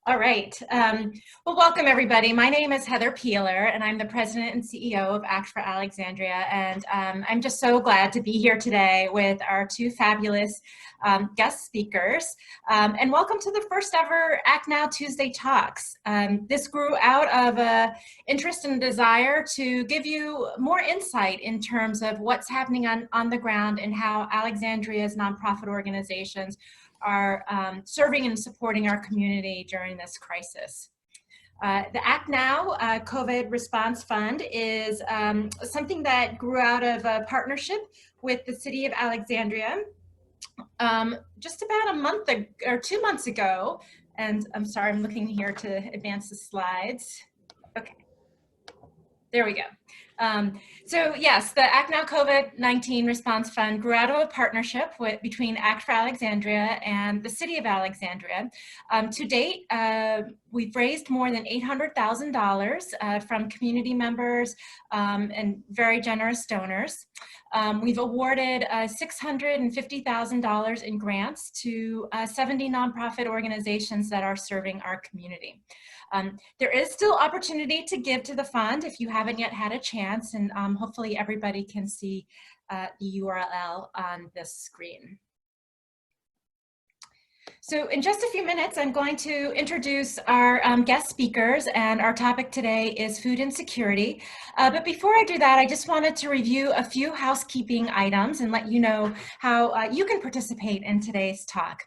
All right. Well, welcome everybody. My name is Heather Peeler, and I'm the president and CEO of Act for Alexandria. And I'm just so glad to be here today with our two fabulous guest speakers. And welcome to the first ever Act Now Tuesday Talks. This grew out of an interest and desire to give you more insight in terms of what's happening on the ground and how Alexandria's nonprofit organizations are serving and supporting our community during this crisis. The Act Now COVID Response Fund is something that grew out of a partnership with the City of Alexandria just about a month or 2 months ago. And I'm sorry, I'm looking here to advance the slides. Okay, there we go. So yes, the Act Now COVID-19 Response Fund grew out of a partnership between Act for Alexandria and the City of Alexandria. To date, we've raised more than $800,000 from community members and very generous donors. We've awarded $650,000 in grants to 70 nonprofit organizations that are serving our community. There is still opportunity to give to the fund if you haven't yet had a chance, and hopefully everybody can see the URL on this screen. So in just a few minutes, I'm going to introduce our guest speakers, and our topic today is food insecurity. But before I do that, I just wanted to review a few housekeeping items and let you know how you can participate in today's talk.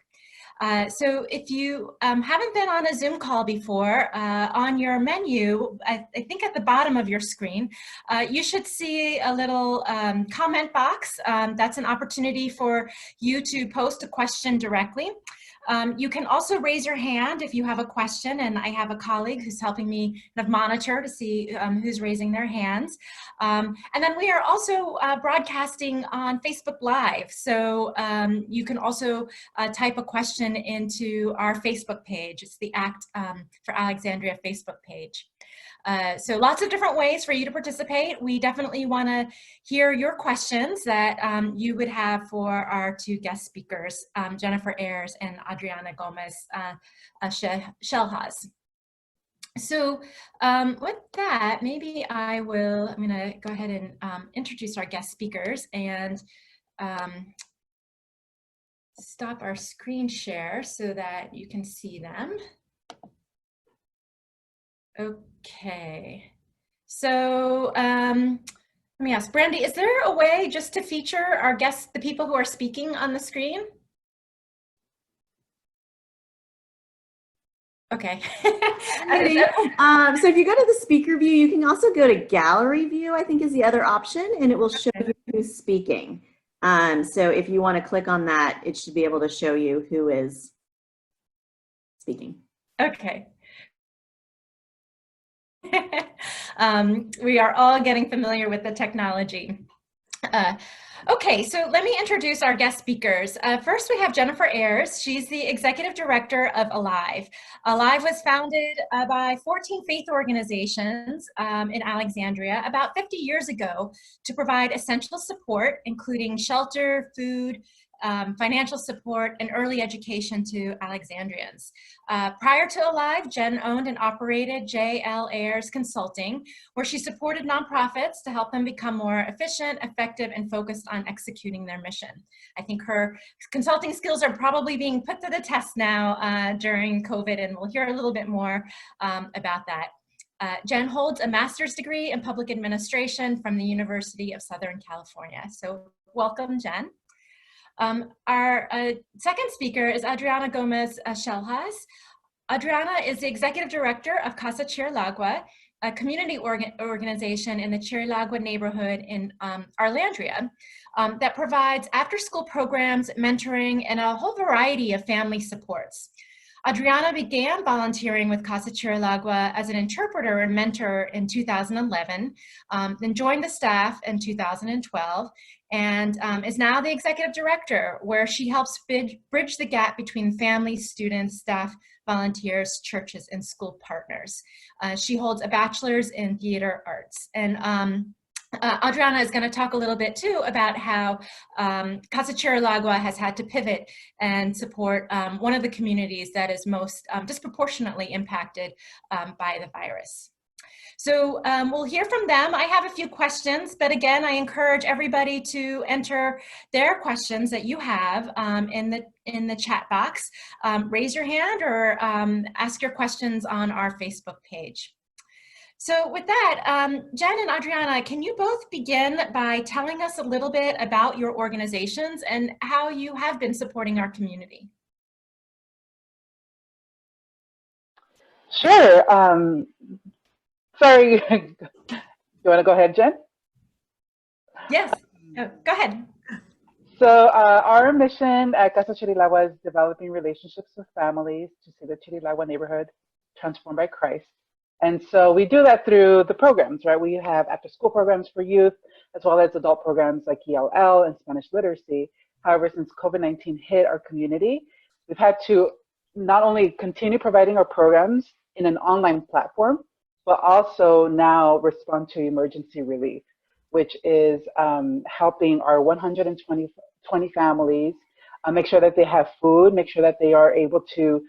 So if you haven't been on a Zoom call before, on your menu, I think at the bottom of your screen, you should see a little comment box. That's an opportunity for you to post a question directly. You can also raise your hand if you have a question, and I have a colleague who's helping me kind of monitor to see who's raising their hands. And then we are also broadcasting on Facebook Live, so you can also type a question into our Facebook page. It's the Act for Alexandria Facebook page. So lots of different ways for you to participate. We definitely want to hear your questions that you would have for our two guest speakers, Jennifer Ayers and Adriana Gomez Schellhaas. So with that, maybe I'm going to go ahead and introduce our guest speakers and stop our screen share so that you can see them. Okay, so let me ask, Brandy, is there a way just to feature our guests, the people who are speaking on the screen? Okay. So if you go to the speaker view, you can also go to gallery view, I think is the other option, and it will show you who's speaking. So if you want to click on that, it should be able to show you who is speaking. Okay. We are all getting familiar with the technology. Okay, so let me introduce our guest speakers. First, we have Jennifer Ayers. She's the executive director of Alive. Alive was founded by 14 faith organizations in Alexandria about 50 years ago to provide essential support, including shelter, food, financial support, and early education to Alexandrians. Prior to Alive, Jen owned and operated J.L. Ayers Consulting, where she supported nonprofits to help them become more efficient, effective, and focused on executing their mission. I think her consulting skills are probably being put to the test now during COVID, and we'll hear a little bit more about that. Jen holds a master's degree in public administration from the University of Southern California. So welcome, Jen. Our second speaker is Adriana Gomez Schellhaas. Adriana is the executive director of Casa Chirilagua, a community organization in the Chirilagua neighborhood in Arlandria that provides after-school programs, mentoring, and a whole variety of family supports. Adriana began volunteering with Casa Chirilagua as an interpreter and mentor in 2011, then joined the staff in 2012, and is now the executive director, where she helps bridge the gap between families, students, staff, volunteers, churches, and school partners. She holds a bachelor's in theater arts. And Adriana is going to talk a little bit too about how Casa Chirilagua has had to pivot and support one of the communities that is most disproportionately impacted by the virus. So we'll hear from them. I have a few questions, but again, I encourage everybody to enter their questions that you have in the chat box. Raise your hand or ask your questions on our Facebook page. So with that, Jen and Adriana, can you both begin by telling us a little bit about your organizations and how you have been supporting our community? Sure. Sorry, you want to go ahead, Jen? Yes, go ahead. So our mission at Casa Chirilagua is developing relationships with families to see the Chirilagua neighborhood transformed by Christ. And so we do that through the programs, right? We have after-school programs for youth, as well as adult programs like ELL and Spanish literacy. However, since COVID-19 hit our community, we've had to not only continue providing our programs in an online platform, but also now respond to emergency relief, which is helping our 120 families make sure that they have food, make sure that they are able to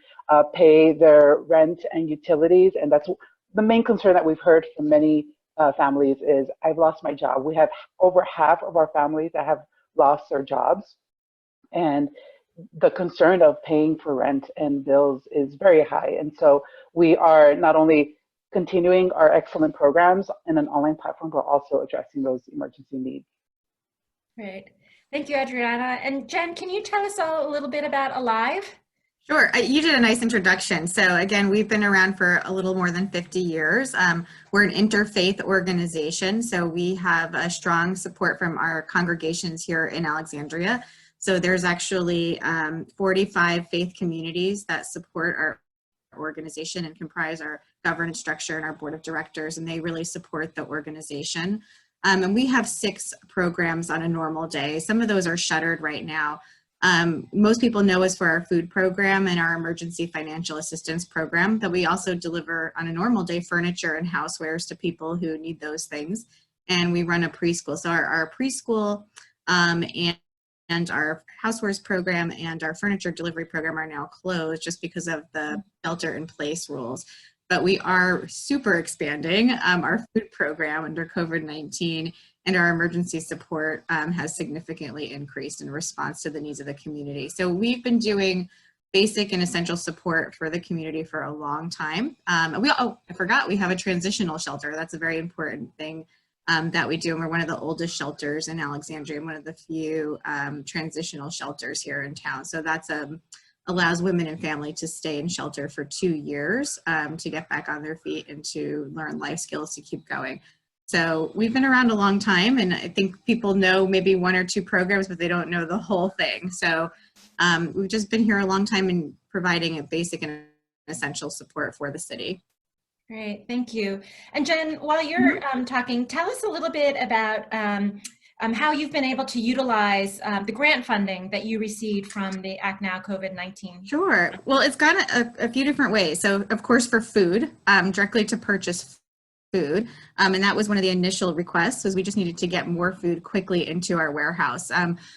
pay their rent and utilities. And that's the main concern that we've heard from many families is, I've lost my job. We have over half of our families that have lost their jobs. And the concern of paying for rent and bills is very high. And so we are not only continuing our excellent programs in an online platform, but also addressing those emergency needs. Great. Thank you, Adriana. And Jen, can you tell us all a little bit about Alive? Sure. You did a nice introduction. So again, we've been around for a little more than 50 years. We're an interfaith organization, so we have a strong support from our congregations here in Alexandria. So there's actually 45 faith communities that support our organization and comprise our governance structure and our board of directors, and they really support the organization. And we have 6 programs on a normal day. Some of those are shuttered right now. Most people know us for our food program and our emergency financial assistance program, but we also deliver on a normal day furniture and housewares to people who need those things. And we run a preschool. So our preschool and our housewares program and our furniture delivery program are now closed just because of the shelter-in-place rules. But we are super expanding our food program under COVID-19, and our emergency support has significantly increased in response to the needs of the community. So we've been doing basic and essential support for the community for a long time. I forgot, we have a transitional shelter. That's a very important thing that we do. And we're one of the oldest shelters in Alexandria and one of the few transitional shelters here in town. So that's allows women and family to stay in shelter for 2 years to get back on their feet and to learn life skills to keep going. So we've been around a long time, and I think people know maybe 1 or 2 programs, but they don't know the whole thing. So we've just been here a long time in providing a basic and essential support for the city. Great, thank you. And Jen, while you're talking, tell us a little bit about how you've been able to utilize the grant funding that you received from the Act Now COVID-19. Sure. Well, it's gone a few different ways. So, of course, for food, directly to purchase food. And that was one of the initial requests, was we just needed to get more food quickly into our warehouse.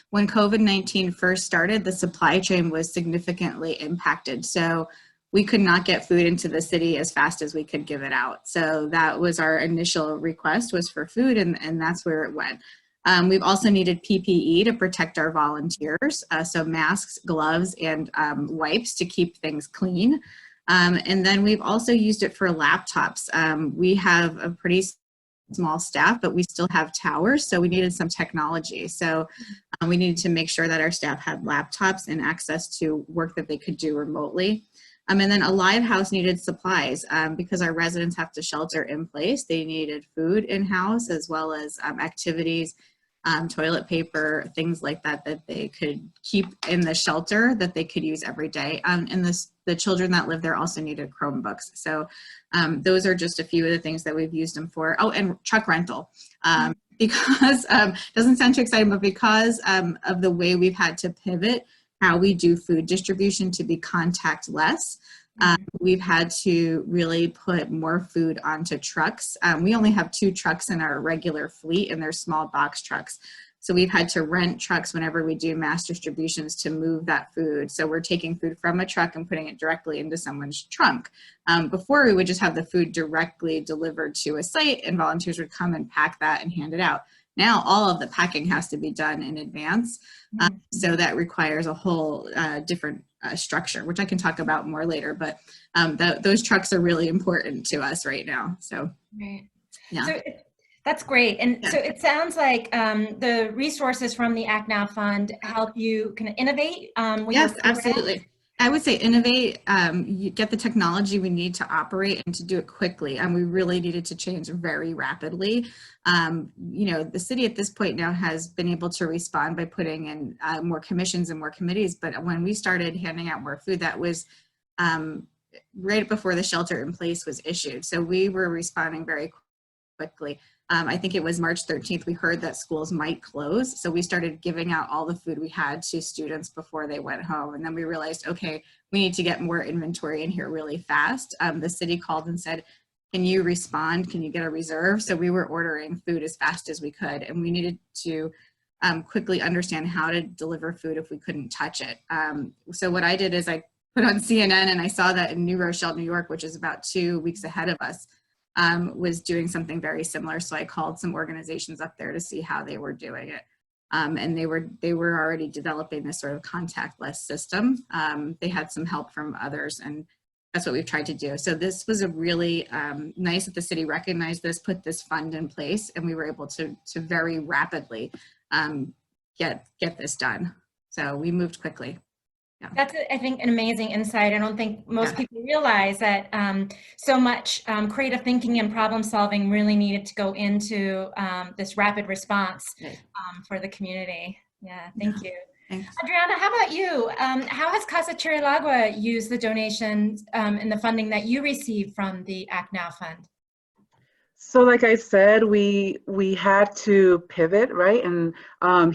When COVID-19 first started, the supply chain was significantly impacted. So we could not get food into the city as fast as we could give it out. So that was our initial request, was for food, and that's where it went. We've also needed PPE to protect our volunteers, so masks, gloves, and wipes to keep things clean. And then we've also used it for laptops. We have a pretty small staff, but we still have towers, so we needed some technology. So we needed to make sure that our staff had laptops and access to work that they could do remotely. And then Alive House needed supplies because our residents have to shelter in place. They needed food in-house, as well as activities, toilet paper, things like that, that they could keep in the shelter that they could use every day. And the children that live there also needed Chromebooks. So those are just a few of the things that we've used them for. Oh, and truck rental. Because, doesn't sound too exciting, but because of the way we've had to pivot how we do food distribution to be contactless. We've had to really put more food onto trucks. We only have 2 trucks in our regular fleet, and they're small box trucks. So we've had to rent trucks whenever we do mass distributions to move that food. So we're taking food from a truck and putting it directly into someone's trunk. Before, we would just have the food directly delivered to a site, and volunteers would come and pack that and hand it out. Now all of the packing has to be done in advance. So that requires a whole different structure, which I can talk about more later, but those trucks are really important to us right now. So, right. Yeah. So that's great. And Yeah. so it sounds like the resources from the Act Now Fund help you kind of innovate with your Yes, absolutely. I would say innovate, you get the technology we need to operate and to do it quickly. And we really needed to change very rapidly. You know, the city at this point now has been able to respond by putting in more commissions and more committees. But when we started handing out more food, that was right before the shelter in place was issued. So we were responding very quickly. I think it was March 13th, we heard that schools might close. So we started giving out all the food we had to students before they went home. And then we realized, okay, we need to get more inventory in here really fast. The city called and said, can you respond? Can you get a reserve? So we were ordering food as fast as we could. And we needed to quickly understand how to deliver food if we couldn't touch it. So what I did is I put on CNN and I saw that in New Rochelle, New York, which is about 2 weeks ahead of us, was doing something very similar. So I called some organizations up there to see how they were doing it. And they were already developing this sort of contactless system. They had some help from others, and that's what we've tried to do. So this was a really nice that the city recognized this, put this fund in place, and we were able to very rapidly get this done. So we moved quickly. Yeah. That's, I think, an amazing insight. I don't think most people realize that so much creative thinking and problem solving really needed to go into this rapid response for the community. Yeah, thank you. Thanks. Adriana, how about you? How has Casa Chirilagua used the donations and the funding that you received from the Act Now Fund? So like I said, we had to pivot, right? And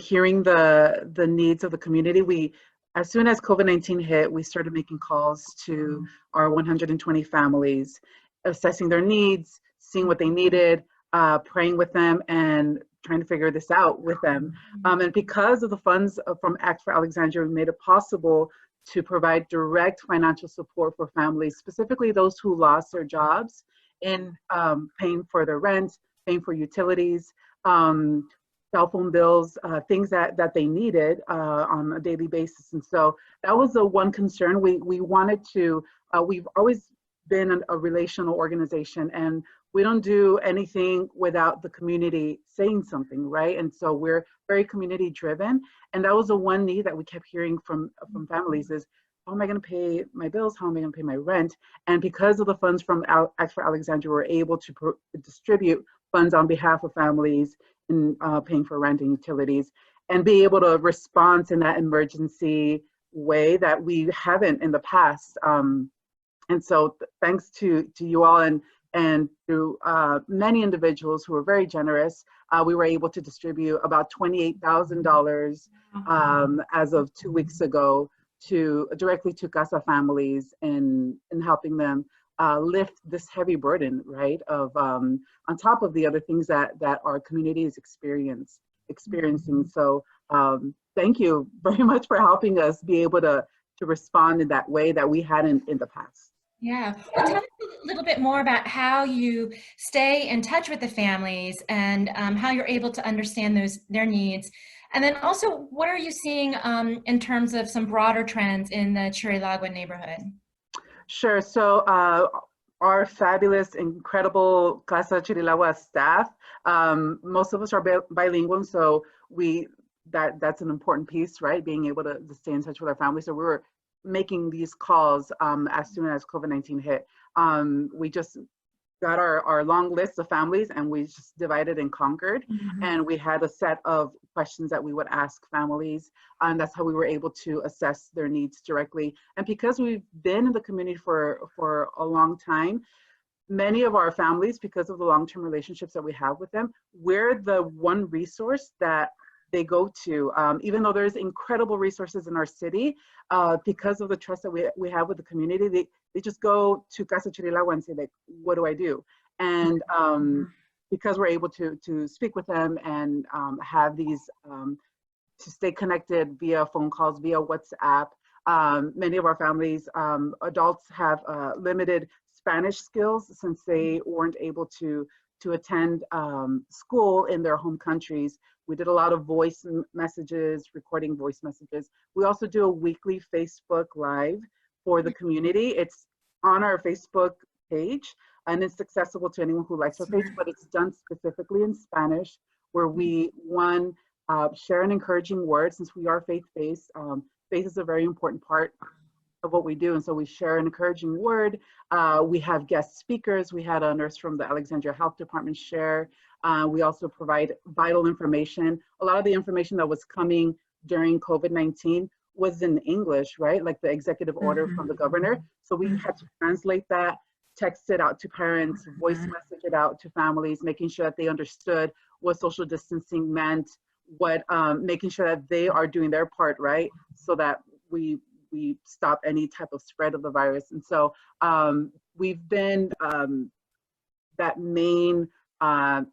hearing the needs of the community, as soon as COVID-19 hit, we started making calls to our 120 families, assessing their needs, seeing what they needed, praying with them, and trying to figure this out with them. And because of the funds from Act for Alexandria, we made it possible to provide direct financial support for families, specifically those who lost their jobs, in paying for their rent, paying for utilities, cell phone bills, things that they needed on a daily basis. And so that was the one concern. We wanted to, we've always been a relational organization, and we don't do anything without the community saying something, right? And so we're very community driven. And that was the one need that we kept hearing from families is, how am I going to pay my bills? How am I going to pay my rent? And because of the funds from Act for Alexandria, we're able to distribute funds on behalf of families in paying for rent and utilities, and be able to respond in that emergency way that we haven't in the past. And so thanks to you all and through many individuals who were very generous, we were able to distribute about $28,000 as of 2 weeks ago directly to Casa families and helping them lift this heavy burden, right, of on top of the other things that our community is experiencing. So thank you very much for helping us be able to respond in that way that we hadn't in the past. Yeah, well, tell us a little bit more about how you stay in touch with the families and how you're able to understand their needs. And then also, what are you seeing in terms of some broader trends in the Chirilagua neighborhood? Sure. So our fabulous, incredible Casa Chirilagua staff, most of us are bilingual, so that's an important piece, right? Being able to stay in touch with our families. So we were making these calls as soon as COVID-19 hit. We just got our long list of families, and we just divided and conquered. And we had a set of questions that we would ask families, and that's how we were able to assess their needs directly. And because we've been in the community for a long time, many of our families, because of the long-term relationships that we have with them, we're the one resource that they go to. Even though there's incredible resources in our city, because of the trust that we have with the community, they just go to Casa Chirilagua and say, like, what do I do? And because we're able to speak with them and have these, to stay connected via phone calls, via WhatsApp. Many of our families, adults have limited Spanish skills since they weren't able to attend school in their home countries. We did a lot of voice messages, recording voice messages. We also do a weekly Facebook Live for the community. It's on our Facebook page, and it's accessible to anyone who likes our page, but it's done specifically in Spanish, where we, share an encouraging word. Since we are faith-based, faith is a very important part of what we do, and so we share an encouraging word. We have guest speakers. We had a nurse from the Alexandria Health Department share. We also provide vital information. A lot of the information that was coming during COVID-19 was in English, right? Like the executive order from the governor. So we had to translate that, text it out to parents, voice message it out to families, making sure that they understood what social distancing meant, what making sure that they are doing their part, right? So that we stop any type of spread of the virus. And so we've been that main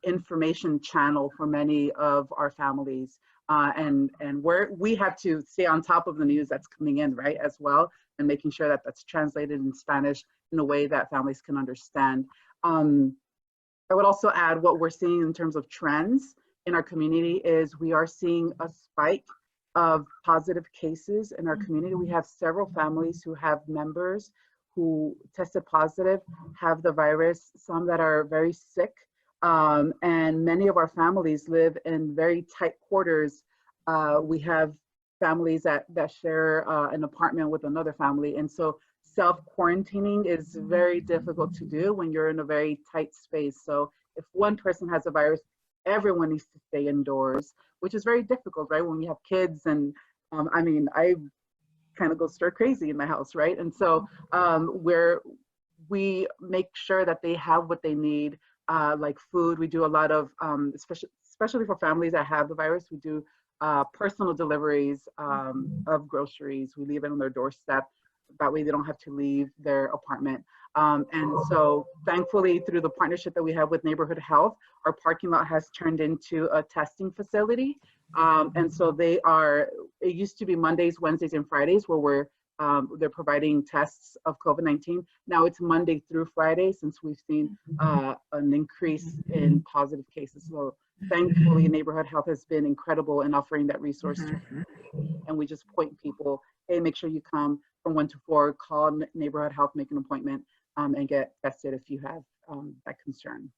information channel for many of our families. And we have to stay on top of the news that's coming in, right, as well, and making sure that that's translated in Spanish in a way that families can understand. I would also add what we're seeing in terms of trends in our community is we are seeing a spike of positive cases in our community. We have several families who have members who tested positive, have the virus, some that are very sick, and many of our families live in very tight quarters. We have families that share an apartment with another family, and so self-quarantining is very difficult to do when you're in a very tight space. So if one person has a virus, everyone needs to stay indoors, which is very difficult, right? When you have kids, and I mean, I kind of go stir crazy in my house, right? And so we make sure that they have what they need, like food. We do a lot of, especially for families that have the virus, we do personal deliveries of groceries. We leave it on their doorstep. That way they don't have to leave their apartment. And so thankfully, through the partnership that we have with Neighborhood Health, our parking lot has turned into a testing facility. And so it used to be Mondays, Wednesdays, and Fridays where they're providing tests of COVID-19. Now it's Monday through Friday, since we've seen an increase in positive cases. So thankfully, Neighborhood Health has been incredible in offering that resource. And we just point people, hey, make sure you come from 1 to 4, call Neighborhood Health, make an appointment, and get tested if you have that concern.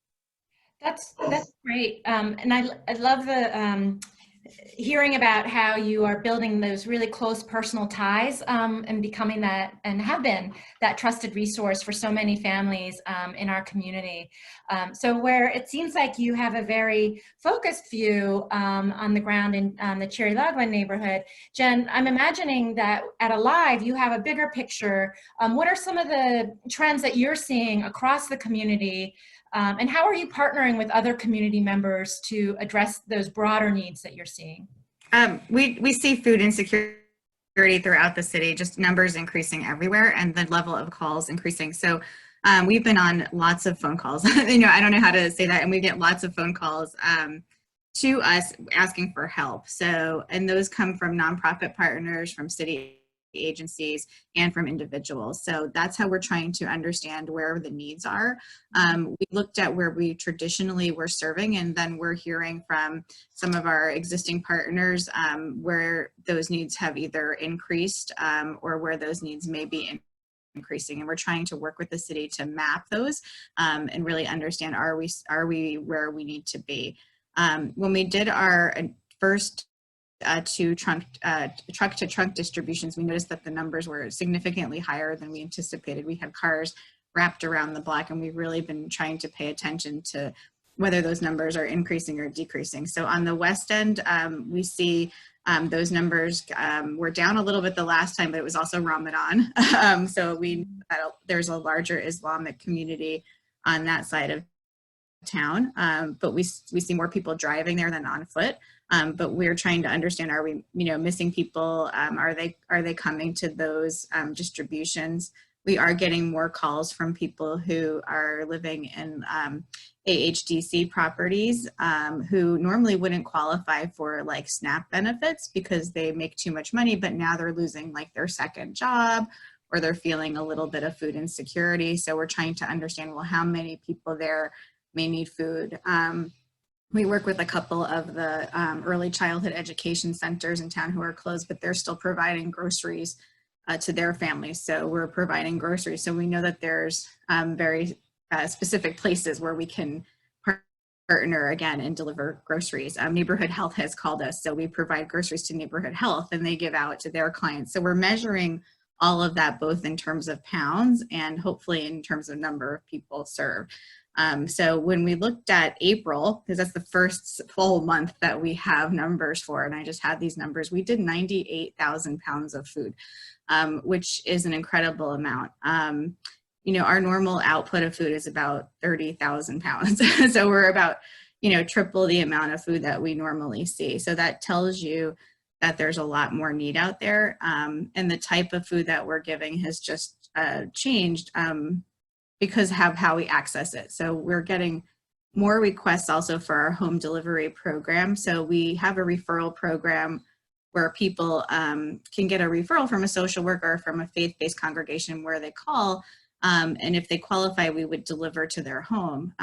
That's great. And I love the hearing about how you are building those really close personal ties and becoming that, and have been that trusted resource for so many families in our community. So where it seems like you have a very focused view on the ground in the Chirilagua neighborhood, Jen, I'm imagining that at Alive you have a bigger picture. What are some of the trends that you're seeing across the community? And how are you partnering with other community members to address those broader needs that you're seeing? We see food insecurity throughout the city, just numbers increasing everywhere and the level of calls increasing. So we've been on lots of phone calls. I don't know how to say that. And we get lots of phone calls to us asking for help. So, and those come from nonprofit partners, from city agencies, and from individuals. So that's how we're trying to understand where the needs are. We looked at where we traditionally were serving, and then we're hearing from some of our existing partners where those needs have either increased or where those needs may be increasing. And we're trying to work with the city to map those and really understand, are we where we need to be? When we did our first truck to trunk distributions, we noticed that the numbers were significantly higher than we anticipated. We had cars wrapped around the block, and we've really been trying to pay attention to whether those numbers are increasing or decreasing. So on the west end, we see those numbers were down a little bit the last time, but it was also Ramadan. So there's a larger Islamic community on that side of town, but we see more people driving there than on foot. But we're trying to understand, are we, missing people? Are they coming to those distributions? We are getting more calls from people who are living in AHDC properties who normally wouldn't qualify for like SNAP benefits because they make too much money, but now they're losing like their second job, or they're feeling a little bit of food insecurity. So we're trying to understand, well, how many people there may need food. We work with a couple of the early childhood education centers in town who are closed, but they're still providing groceries to their families. So we're providing groceries. So we know that there's very specific places where we can partner again and deliver groceries. Neighborhood Health has called us. So we provide groceries to Neighborhood Health and they give out to their clients. So we're measuring all of that, both in terms of pounds and hopefully in terms of number of people served. So when we looked at April, because that's the first full month that we have numbers for, and I just had these numbers, we did 98,000 pounds of food, which is an incredible amount. Our normal output of food is about 30,000 pounds. So we're about, triple the amount of food that we normally see. So that tells you that there's a lot more need out there. And the type of food that we're giving has just changed because of how we access it. So we're getting more requests also for our home delivery program. So we have a referral program where people can get a referral from a social worker or from a faith-based congregation where they call. And if they qualify, we would deliver to their home.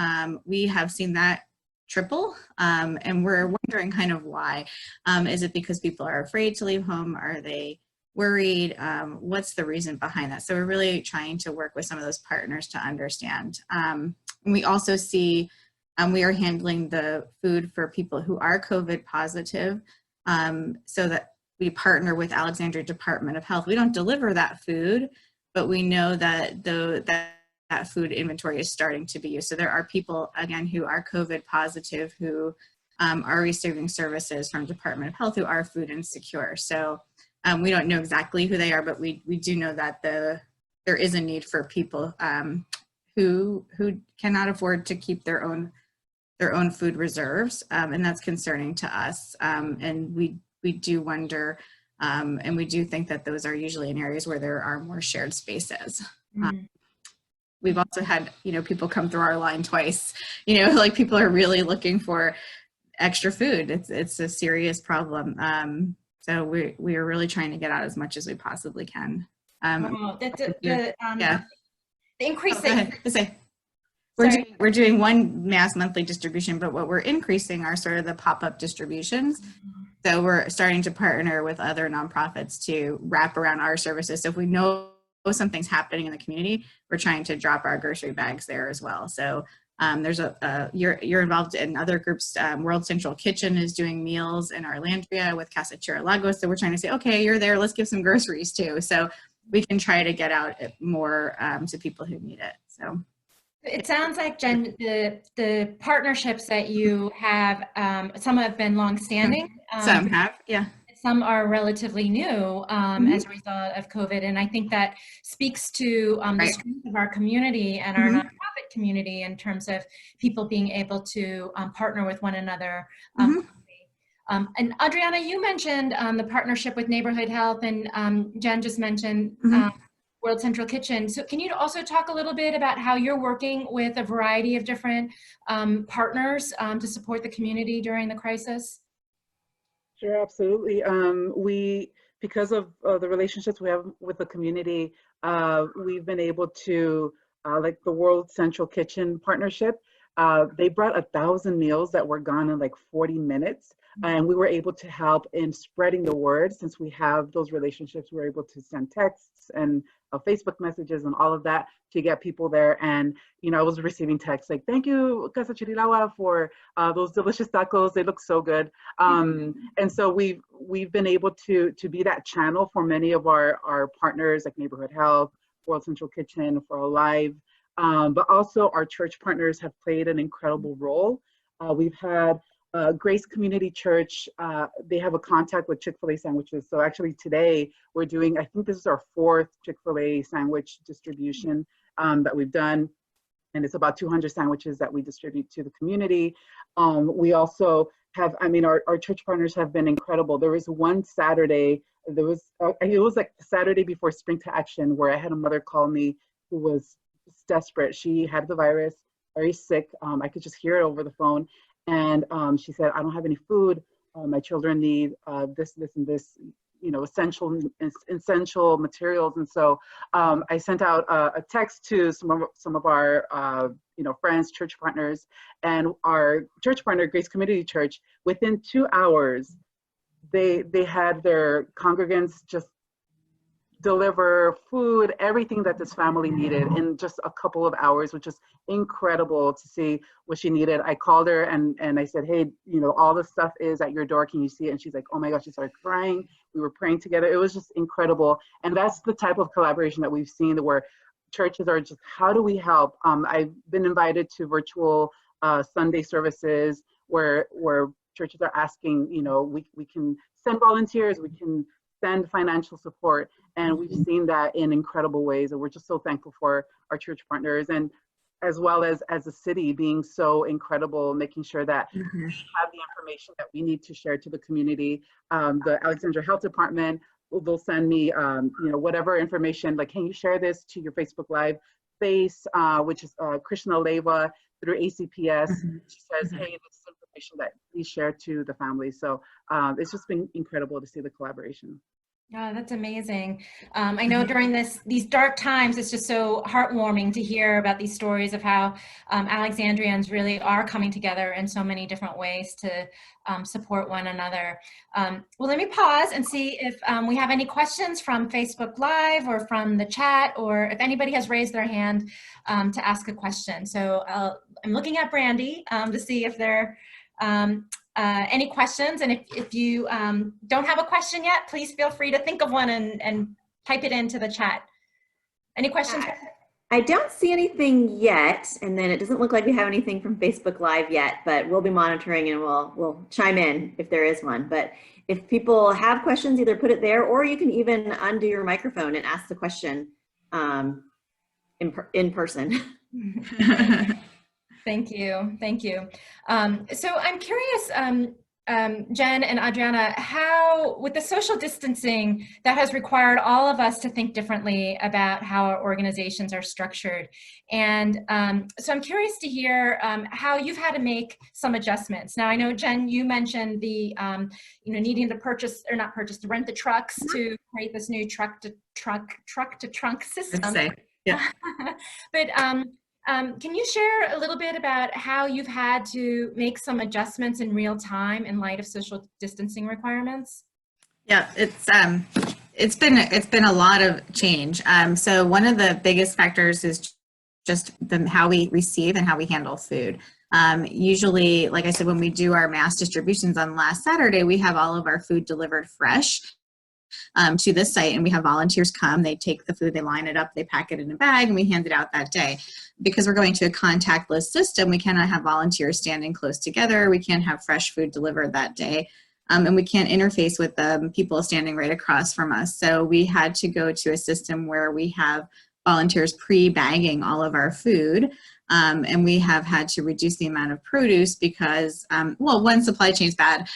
We have seen that triple, and we're wondering kind of why. Is it because people are afraid to leave home? Are they worried? What's the reason behind that? So we're really trying to work with some of those partners to understand. We also see we are handling the food for people who are COVID positive, so that we partner with Alexandria Department of Health. We don't deliver that food, but we know that that food inventory is starting to be used. So there are people, again, who are COVID positive who are receiving services from Department of Health who are food insecure. So we don't know exactly who they are, but we do know that there is a need for people who cannot afford to keep their own food reserves, and that's concerning to us. And we do wonder, and we do think that those are usually in areas where there are more shared spaces. We've also had, people come through our line twice, like people are really looking for extra food. It's a serious problem. So we are really trying to get out as much as we possibly can. The increase. We're doing one mass monthly distribution, but what we're increasing are sort of the pop-up distributions. So we're starting to partner with other nonprofits to wrap around our services. So if we know something's happening in the community, we're trying to drop our grocery bags there as well. So there's you're involved in other groups. World Central Kitchen is doing meals in Arlandria with Casa Chirilagua. So we're trying to say, okay, you're there, let's give some groceries too. So we can try to get out more to people who need it. So it sounds like, Jen, the partnerships that you have, some have been longstanding. Some have, yeah. Some are relatively new as a result of COVID. And I think that speaks to the strength of our community and our nonprofit community in terms of people being able to partner with one another. And Adriana, you mentioned the partnership with Neighborhood Health, and Jen just mentioned World Central Kitchen. So can you also talk a little bit about how you're working with a variety of different partners to support the community during the crisis? Sure, absolutely. Because of the relationships we have with the community, we've been able to, like the World Central Kitchen partnership, they brought 1,000 meals that were gone in like 40 minutes. And we were able to help in spreading the word. Since we have those relationships, we're able to send texts and Facebook messages and all of that to get people there. And, I was receiving texts like, thank you, Casa Chirilagua, for those delicious tacos. They look so good. And so we've been able to be that channel for many of our partners like Neighborhood Health, World Central Kitchen, for Alive. But also our church partners have played an incredible role. We've had Grace Community Church, they have a contact with Chick-fil-A sandwiches. So actually today we're doing, I think this is our 4th Chick-fil-A sandwich distribution that we've done. and it's about 200 sandwiches that we distribute to the community. We also have, I mean, our church partners have been incredible. There was one Saturday, it was like the Saturday before Spring to Action, where I had a mother call me who was desperate. She had the virus, very sick. I could just hear it over the phone. And she said, I don't have any food. My children need this, and this, you know, essential materials. And so I sent out a text to some of our you know, friends, church partners, and our church partner, Grace Community Church. Within 2 hours, they had their congregants just deliver food, everything that this family needed in just a couple of hours, which is incredible to see what she needed. I called her and I said, hey, you know, all the stuff is at your door. Can you see it? And she's like, oh my gosh, she started crying. We were praying together. It was just incredible. And that's the type of collaboration that we've seen, where churches are just, how do we help? I've been invited to virtual Sunday services where churches are asking, you know, we can send volunteers, we can send financial support. And we've seen that in incredible ways. And we're just so thankful for our church partners, and as well as a city being so incredible, making sure that we have the information that we need to share to the community. The Alexandria Health Department, they'll send me, you know, whatever information, like, can you share this to your Facebook Live face, which is Krishna Leva through ACPS. She says, hey, this is information that we share to the family. So it's just been incredible to see the collaboration. Oh, that's amazing. I know during these dark times, it's just so heartwarming to hear about these stories of how Alexandrians really are coming together in so many different ways to support one another. Well, let me pause and see if we have any questions from Facebook Live or from the chat, or if anybody has raised their hand to ask a question. So I'm looking at Brandy to see if there any questions, and if you don't have a question yet, please feel free to think of one and type it into the chat. Any questions? I don't see anything yet, and then it doesn't look like we have anything from Facebook Live yet, but we'll be monitoring and we'll chime in if there is one. But if people have questions, either put it there, or you can even undo your microphone and ask the question in person. Thank you. Thank you. So I'm curious, Jen and Adriana, how, with the social distancing, that has required all of us to think differently about how our organizations are structured. And so I'm curious to hear how you've had to make some adjustments. Now, I know, Jen, you mentioned the, needing to to rent the trucks to create this new truck to trunk system. Yeah. But can you share a little bit about how you've had to make some adjustments in real time in light of social distancing requirements? Yeah, it's been a lot of change. So one of the biggest factors is just how we receive and how we handle food. Usually, like I said, when we do our mass distributions on last Saturday, we have all of our food delivered fresh to this site, and we have volunteers come, they take the food, they line it up, they pack it in a bag, and we hand it out that day. Because we're going to a contactless system, we cannot have volunteers standing close together, we can't have fresh food delivered that day, and we can't interface with people standing right across from us. So we had to go to a system where we have volunteers pre-bagging all of our food, and we have had to reduce the amount of produce because, well, one, supply chain's bad,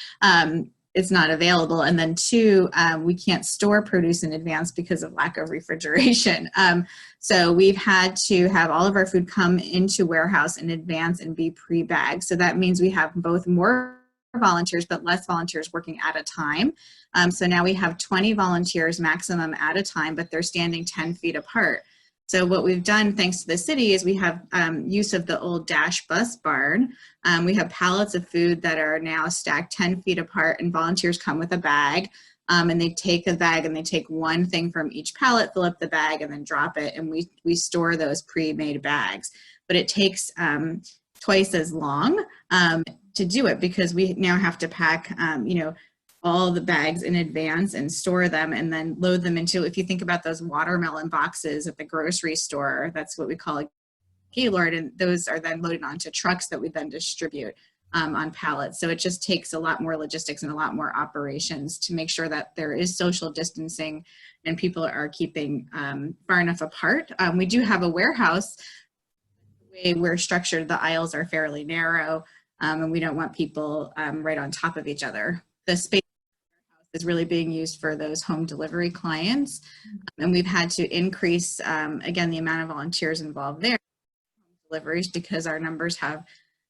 it's not available, and then two, we can't store produce in advance because of lack of refrigeration. So we've had to have all of our food come into warehouse in advance and be pre-bagged. So that means we have both more volunteers but less volunteers working at a time. So now we have 20 volunteers maximum at a time, but they're standing 10 feet apart. So what we've done, thanks to the city, is we have use of the old Dash bus barn. We have pallets of food that are now stacked 10 feet apart, and volunteers come with a bag, and they take a bag and they take one thing from each pallet, fill up the bag, and then drop it, and we store those pre-made bags. But it takes twice as long to do it because we now have to pack, all the bags in advance and store them and then load them into, if you think about those watermelon boxes at the grocery store, that's what we call a gaylord, and those are then loaded onto trucks that we then distribute on pallets. So it just takes a lot more logistics and a lot more operations to make sure that there is social distancing and people are keeping far enough apart. We do have a warehouse way we're structured, the aisles are fairly narrow, and we don't want people right on top of each other. The space is really being used for those home delivery clients, and we've had to increase, again, the amount of volunteers involved there, deliveries, because our numbers have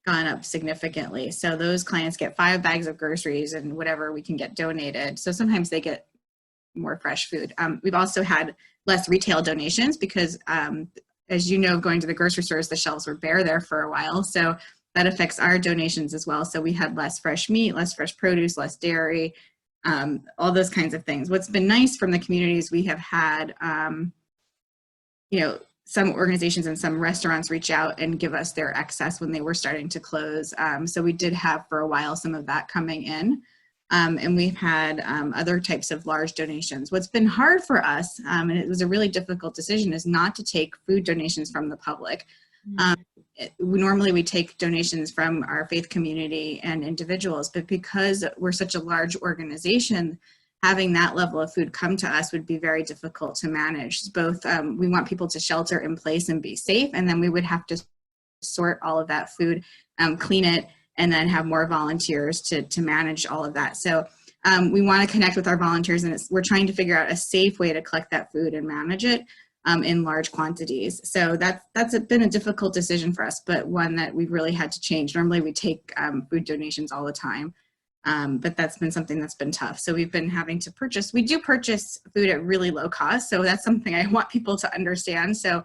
gone up significantly. So those clients get 5 bags of groceries and whatever we can get donated. So sometimes they get more fresh food. We've also had less retail donations because, as you know, going to the grocery stores, the shelves were bare there for a while. So that affects our donations as well. So we had less fresh meat, less fresh produce, less dairy, all those kinds of things. What's been nice from the communities, we have had, you know, some organizations and some restaurants reach out and give us their excess when they were starting to close. So we did have for a while some of that coming in. And we've had other types of large donations. What's been hard for us, and it was a really difficult decision, is not to take food donations from the public. Normally we take donations from our faith community and individuals, but because we're such a large organization, having that level of food come to us would be very difficult to manage. Both, we want people to shelter in place and be safe, and then we would have to sort all of that food, clean it, and then have more volunteers to manage all of that. So we want to connect with our volunteers, and we're trying to figure out a safe way to collect that food and manage it in large quantities. So that's been a difficult decision for us, but one that we've really had to change. Normally we take food donations all the time, but that's been something that's been tough. So we've been having to purchase. We do purchase food at really low cost, so that's something I want people to understand. So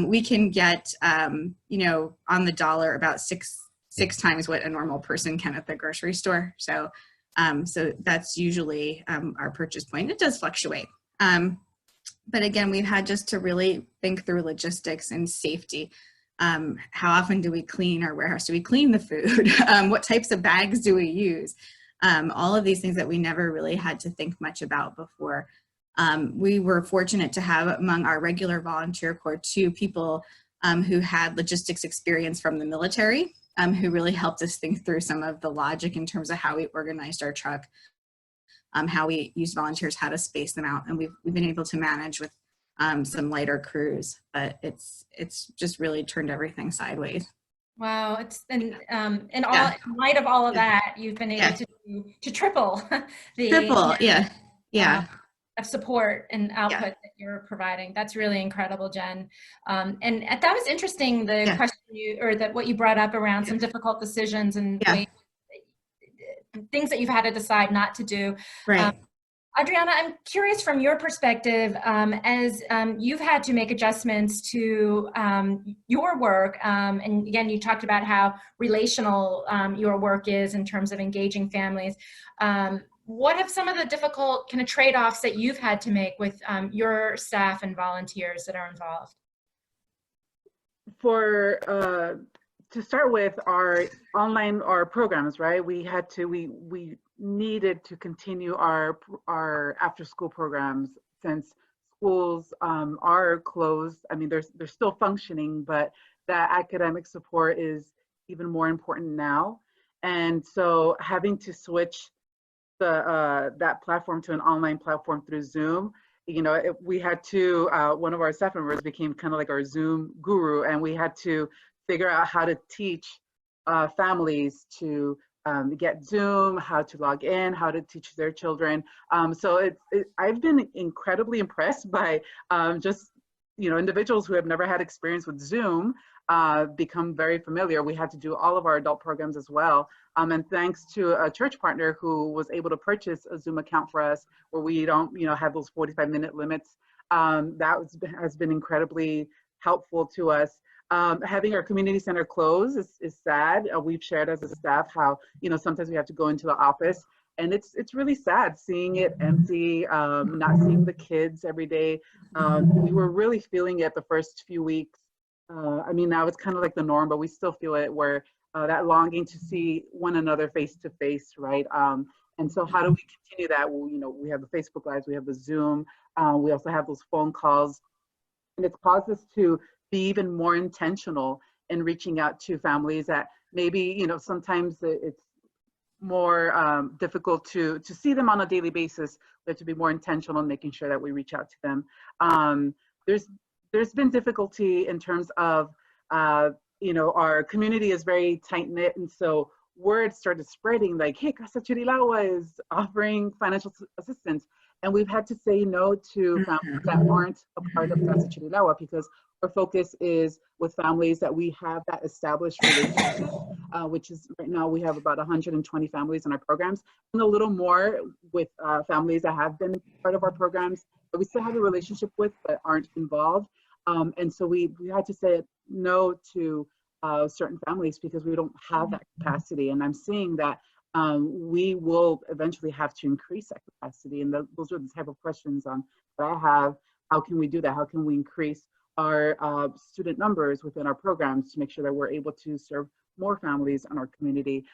we can get, you know, on the dollar about six times what a normal person can at the grocery store. So so that's usually our purchase point. It does fluctuate. But again, we've had just to really think through logistics and safety. How often do we clean our warehouse? Do we clean the food? What types of bags do we use? All of these things that we never really had to think much about before. We were fortunate to have among our regular volunteer corps 2 people who had logistics experience from the military, who really helped us think through some of the logic in terms of how we organized our truck, how we used volunteers, how to space them out. And we've been able to manage with some lighter crews, but it's just really turned everything sideways. Wow, in light of all of that, you've been able to triple the of support and output that you're providing. That's really incredible, Jen. And that was interesting, the question what you brought up around some difficult decisions and things that you've had to decide not to do. Right. Adriana, I'm curious from your perspective, as you've had to make adjustments to your work, and again, you talked about how relational your work is in terms of engaging families. What have some of the difficult kind of trade-offs that you've had to make with your staff and volunteers that are involved? To start with, our programs, right? We needed to continue our after-school programs since schools are closed. I mean, they're still functioning, but that academic support is even more important now. And so having to switch that platform to an online platform through Zoom, you know, we had to, one of our staff members became kind of like our Zoom guru, and we had to figure out how to teach families to get Zoom, how to log in, how to teach their children. So I've been incredibly impressed by just, you know, individuals who have never had experience with Zoom become very familiar. We had to do all of our adult programs as well. And thanks to a church partner who was able to purchase a Zoom account for us where we don't, you know, have those 45-minute limits, has been incredibly helpful to us. Having our community center close is sad. We've shared as a staff how, you know, sometimes we have to go into the office, and it's really sad seeing it empty, not seeing the kids every day. We were really feeling it the first few weeks. I mean, now it's kind of like the norm, but we still feel it, where that longing to see one another face to face, right? And so how do we continue that? Well, you know, we have the Facebook Lives, we have the Zoom, we also have those phone calls, and it's caused us to be even more intentional in reaching out to families that maybe, you know, sometimes it's more difficult to see them on a daily basis. We have to be more intentional in making sure that we reach out to them. There's been difficulty in terms of our community is very tight knit, and so word started spreading like, hey, Casa Chirilagua is offering financial assistance. And we've had to say no to families that aren't a part of Casa Chirilagua, because our focus is with families that we have that established relationship, which is right now we have about 120 families in our programs, and a little more with families that have been part of our programs, but we still have a relationship with but aren't involved. And so we had to say no to certain families because we don't have that capacity. And I'm seeing that we will eventually have to increase that capacity. And those are the type of questions that I have. How can we do that? How can we increase our student numbers within our programs to make sure that we're able to serve more families in our community,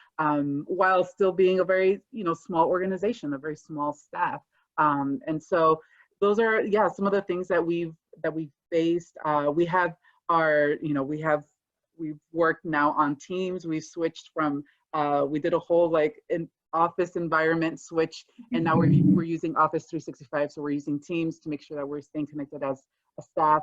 while still being a very small organization, a very small staff. And so those are some of the things that we've faced. We have our we've worked now on Teams. We've switched from we did a whole an office environment switch, and now we're using Office 365. So we're using Teams to make sure that we're staying connected as a staff.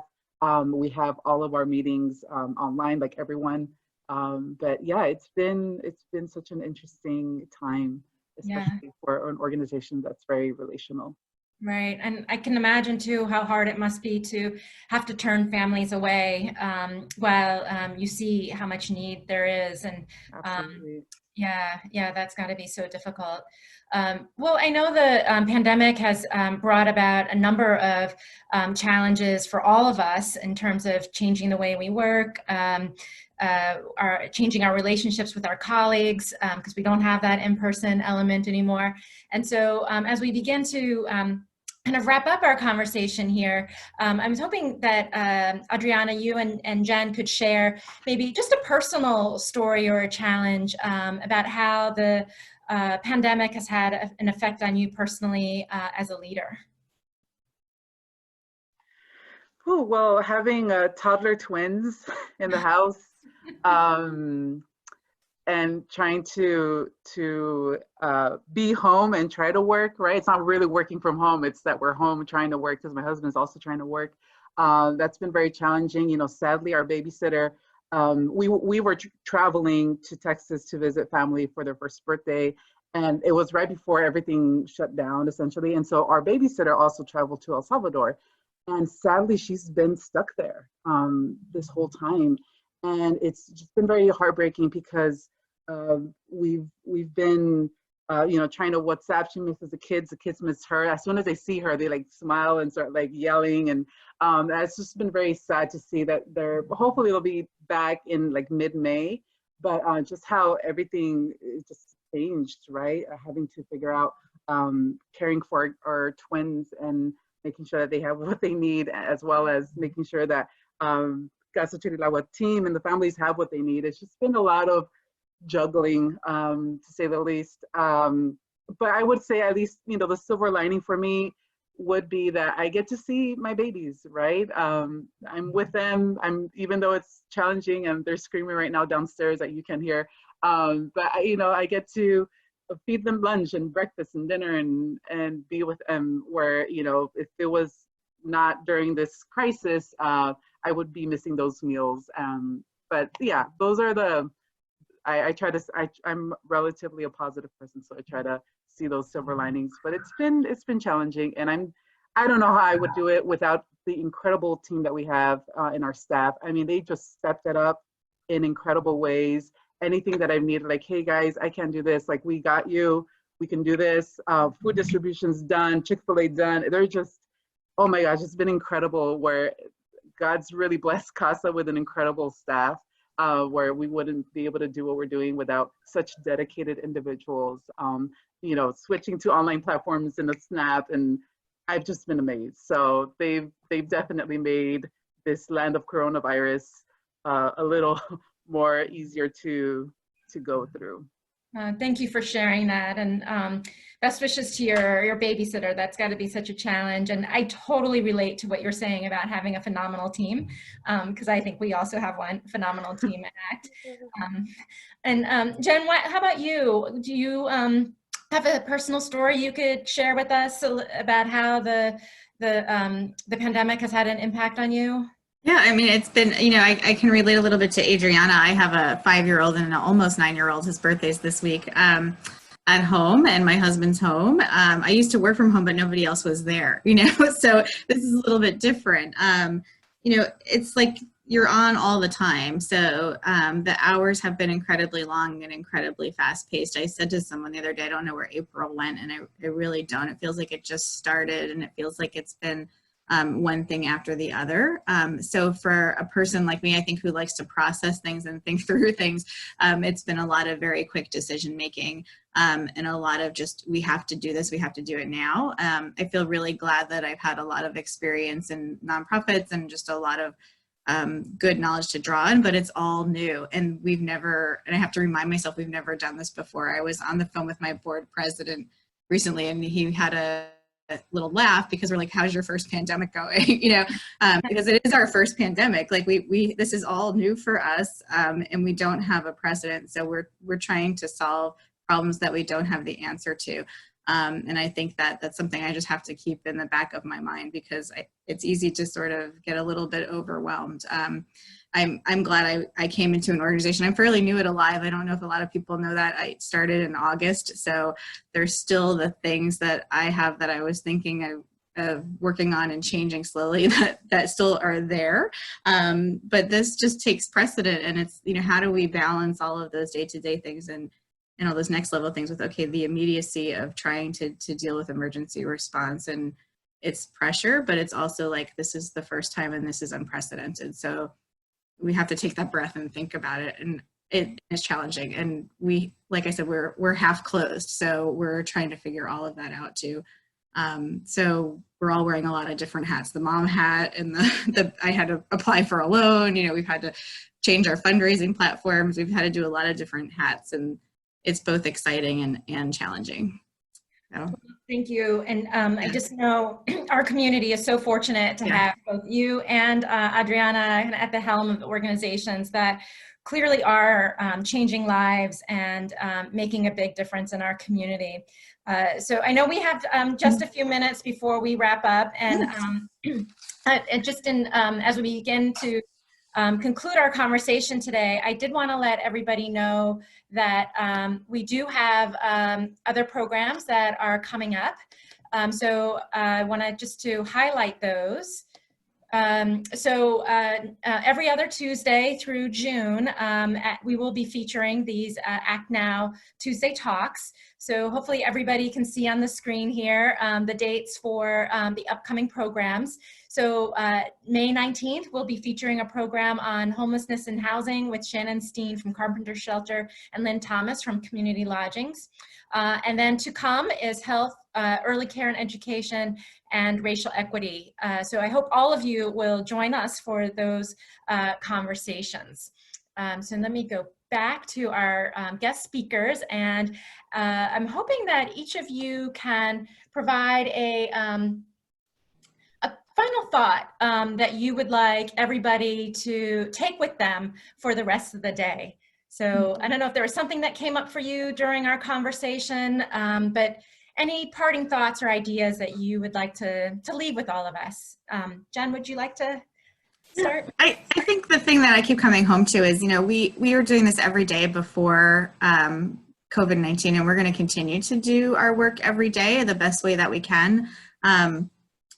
We have all of our meetings online, like everyone. But yeah, it's been such an interesting time, especially for an organization that's very relational. Right. And I can imagine too how hard it must be to have to turn families away while you see how much need there is. And that's got to be so difficult. Well, I know the pandemic has brought about a number of challenges for all of us in terms of changing the way we work, changing our relationships with our colleagues, because we don't have that in-person element anymore. And so as we begin to kind of wrap up our conversation here, I was hoping that Adriana, you and Jen could share maybe just a personal story or a challenge about how the pandemic has had an effect on you personally as a leader. Oh, well, having toddler twins in the house, and trying to be home and try to work, right? It's not really working from home. It's that we're home trying to work because my husband's also trying to work. That's been very challenging. Sadly, our babysitter, we were traveling to Texas to visit family for their first birthday. And it was right before everything shut down, essentially. And so our babysitter also traveled to El Salvador. And sadly, she's been stuck there this whole time. And it's just been very heartbreaking because we've been, trying to WhatsApp. She misses the kids miss her. As soon as they see her, they smile and start yelling. And that's just been very sad to see that hopefully they'll be back in mid-May, but just how everything just changed, right? Having to figure out caring for our twins and making sure that they have what they need, as well as making sure that Casa Chirilagua team and the families have what they need. It's just been a lot of juggling, to say the least. But I would say at least, the silver lining for me would be that I get to see my babies, right? I'm with them. Even though it's challenging and they're screaming right now downstairs that you can hear. But I get to feed them lunch and breakfast and dinner and be with them, where, if it was not during this crisis, I would be missing those meals. But yeah, those are I'm relatively a positive person, so I try to see those silver linings, but it's been challenging, and I don't know how I would do it without the incredible team that we have in our staff. I mean, they just stepped it up in incredible ways. Anything that I've needed, hey guys, I can't do this, we got you, we can do this. Food distribution's done, Chick-fil-A done. They're just, oh my gosh, it's been incredible, where God's really blessed Casa with an incredible staff, where we wouldn't be able to do what we're doing without such dedicated individuals, switching to online platforms in a snap, and I've just been amazed. So they've definitely made this land of coronavirus a little more easier to go through. Thank you for sharing that, and best wishes to your babysitter. That's got to be such a challenge, and I totally relate to what you're saying about having a phenomenal team, because I think we also have one phenomenal team at ACT. Jen, how about you? Do you have a personal story you could share with us about how the pandemic has had an impact on you? Yeah, I mean, it's been, I can relate a little bit to Adriana. I have a 5-year-old and an almost 9-year-old. His birthday's this week, at home, and my husband's home. I used to work from home, but nobody else was there, so this is a little bit different. It's like you're on all the time. So the hours have been incredibly long and incredibly fast paced. I said to someone the other day, I don't know where April went, and I really don't. It feels like it just started, and it feels like it's been one thing after the other. So for a person like me, I think, who likes to process things and think through things, it's been a lot of very quick decision making, and a lot of just, we have to do this, we have to do it now. I feel really glad that I've had a lot of experience in nonprofits and just a lot of good knowledge to draw on, but it's all new. And I have to remind myself, we've never done this before. I was on the phone with my board president recently, and he had a little laugh because we're like, how's your first pandemic going? Because it is our first pandemic. Like this is all new for us, and we don't have a precedent. So we're trying to solve problems that we don't have the answer to. And I think that that's something I just have to keep in the back of my mind, because it's easy to sort of get a little bit overwhelmed. I'm glad I came into an organization. I'm fairly new at Alive. I don't know if a lot of people know that. I started in August, so there's still the things that I have that I was thinking of working on and changing slowly that still are there. But this just takes precedent, and it's, how do we balance all of those day-to-day things and all those next level things with, okay, the immediacy of trying to deal with emergency response, and it's pressure, but it's also like, this is the first time and this is unprecedented. So we have to take that breath and think about it. And it is challenging. And we, like I said, we're half closed. So we're trying to figure all of that out too. So we're all wearing a lot of different hats, the mom hat, and I had to apply for a loan, we've had to change our fundraising platforms. We've had to do a lot of different hats, and it's both exciting and challenging. So. Thank you. And I just know our community is so fortunate to have both you and Adriana at the helm of organizations that clearly are changing lives and making a big difference in our community. So I know we have just a few minutes before we wrap up, and as we begin to conclude our conversation today, I did want to let everybody know that we do have other programs that are coming up. So I want to highlight those. Every other Tuesday through June, we will be featuring these Act Now Tuesday Talks. So hopefully everybody can see on the screen here the dates for the upcoming programs. So May 19th, we'll be featuring a program on homelessness and housing with Shannon Steen from Carpenter Shelter and Lynn Thomas from Community Lodgings. And then to come is health, early care and education, and racial equity. So I hope all of you will join us for those conversations. So let me go back to our guest speakers, and I'm hoping that each of you can provide a final thought that you would like everybody to take with them for the rest of the day. So I don't know if there was something that came up for you during our conversation, but any parting thoughts or ideas that you would like to leave with all of us? Jen, would you like to start? I think the thing that I keep coming home to is, we are doing this every day before COVID-19, and we're going to continue to do our work every day the best way that we can.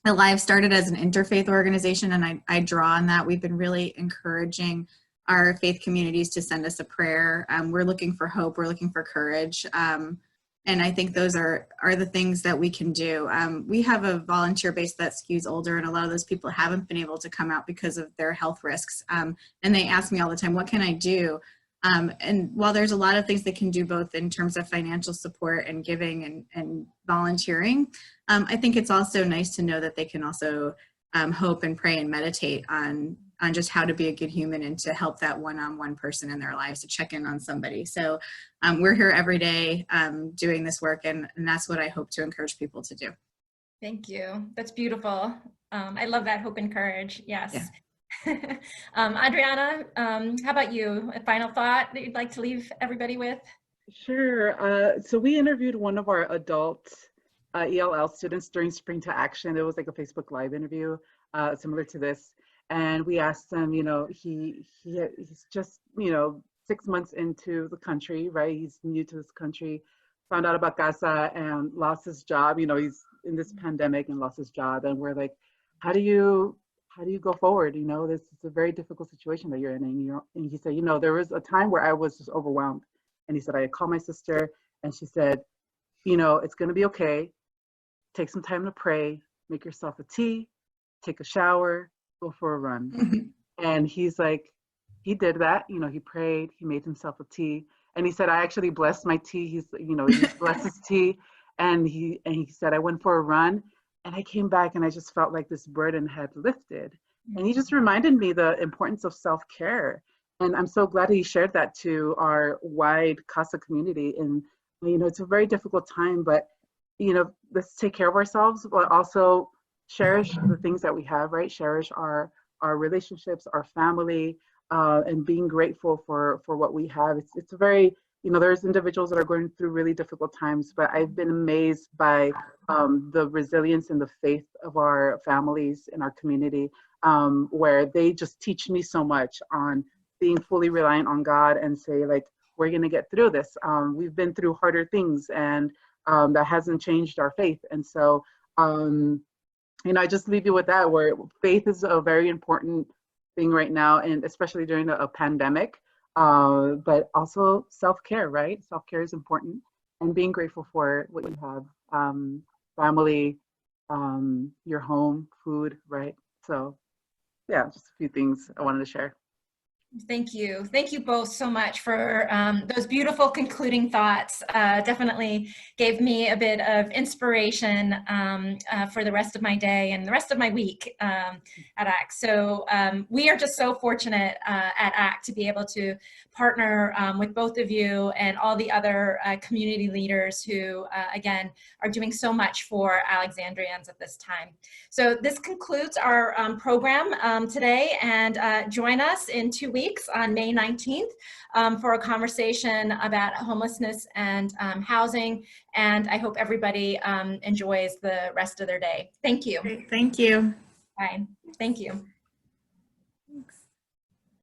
Alive started as an interfaith organization, and I draw on that. We've been really encouraging our faith communities to send us a prayer. We're looking for hope. We're looking for courage. And I think those are the things that we can do. We have a volunteer base that skews older, and a lot of those people haven't been able to come out because of their health risks. And they ask me all the time, what can I do? And while there's a lot of things they can do both in terms of financial support and giving and volunteering, I think it's also nice to know that they can also hope and pray and meditate on just how to be a good human and to help that one-on-one person in their lives, to check in on somebody. So we're here every day doing this work, and that's what I hope to encourage people to do. Thank you. That's beautiful. I love that hope and courage. Yes. Yeah. Adriana, how about you? A final thought that you'd like to leave everybody with? Sure. So we interviewed one of our adult ELL students during Spring to Action. It was like a Facebook Live interview similar to this. And we asked him, he's just, 6 months into the country, right? He's new to this country, found out about Casa and lost his job. He's in this pandemic and lost his job. And we're like, how do you go forward? This is a very difficult situation that you're in. And he said, there was a time where I was just overwhelmed. And he said, I called my sister and she said, it's going to be okay. Take some time to pray, make yourself a tea, take a shower, go for a run. And he's like, he did that. He prayed, he made himself a tea. And he said, I actually blessed my tea. He blessed his tea. And he said, I went for a run and I came back and I just felt like this burden had lifted. And he just reminded me the importance of self-care. And I'm so glad he shared that to our wide Casa community. And, it's a very difficult time, but, let's take care of ourselves, but also cherish the things that we have, right? Cherish our relationships, our family, and being grateful for what we have. It's a very, there's individuals that are going through really difficult times, but I've been amazed by the resilience and the faith of our families in our community, where they just teach me so much on being fully reliant on God and say, like, we're going to get through this. We've been through harder things, and that hasn't changed our faith. And so, I just leave you with that, where faith is a very important thing right now, and especially during a pandemic, but also self-care, right? Self-care is important, and being grateful for what you have, family, your home, food, right? So yeah, just a few things I wanted to share. Thank you. Thank you both so much for those beautiful concluding thoughts. Definitely gave me a bit of inspiration for the rest of my day and the rest of my week at ACT. So we are just so fortunate at ACT to be able to partner with both of you and all the other community leaders who, again, are doing so much for Alexandrians at this time. So this concludes our program today, and join us in 2 weeks on May 19th for a conversation about homelessness and housing. And I hope everybody enjoys the rest of their day. Thank you. Great. Thank you. Bye. Thank you.